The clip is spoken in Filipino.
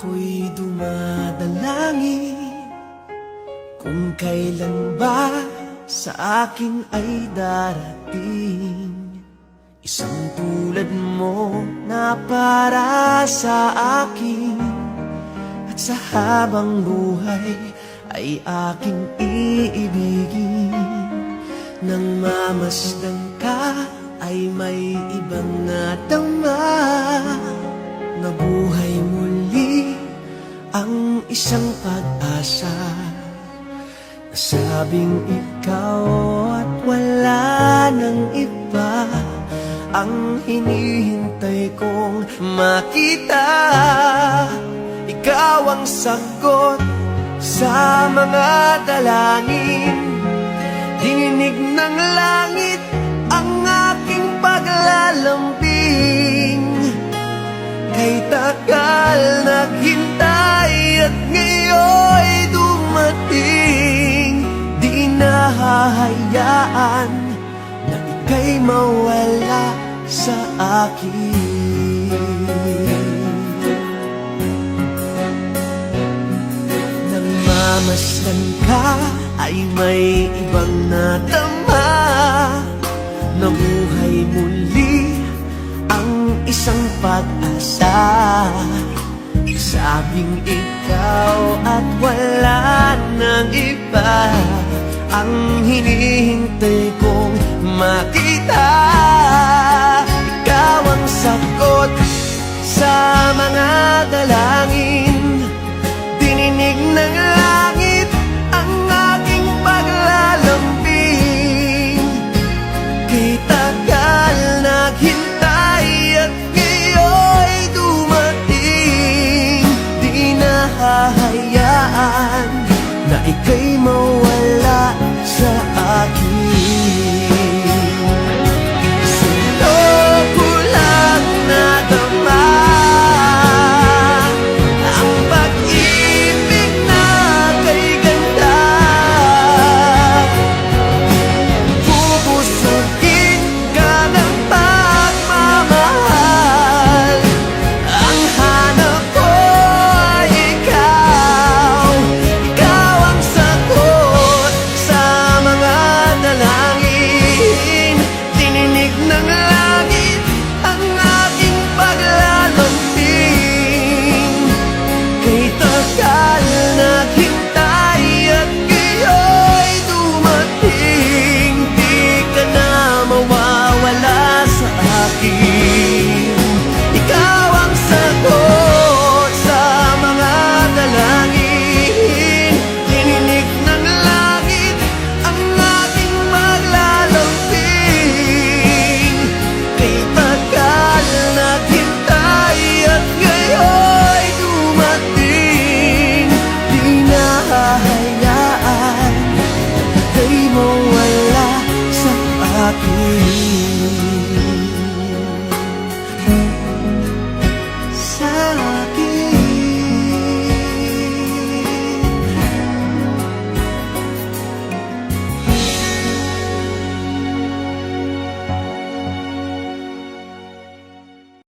Ako'y dumadalangin kung kailan ba sa akin ay darating isang tulad mo na para sa akin, at sa habang buhay ay aking iibigin. Nang mamasdan ka ay may ibang nadama, nabuhay muli ang isang pag-asa. Nasabing ikaw at wala nang iba ang hinihintay kong makita. Ikaw ang sagot sa mga dalangin, dinig ng langit ang aking paglalambing. Kay tagal naghintay at ngayon'y dumating, di nahahayaan na ika'y mawala sa akin. Nang mamasdan ka ay may ibang nadama, nabuhay muli ang isang pag-asa. Sabing ikaw at wala nang iba ang hinihintay kong makita. Ikaw ang sagot sa mga dalangin,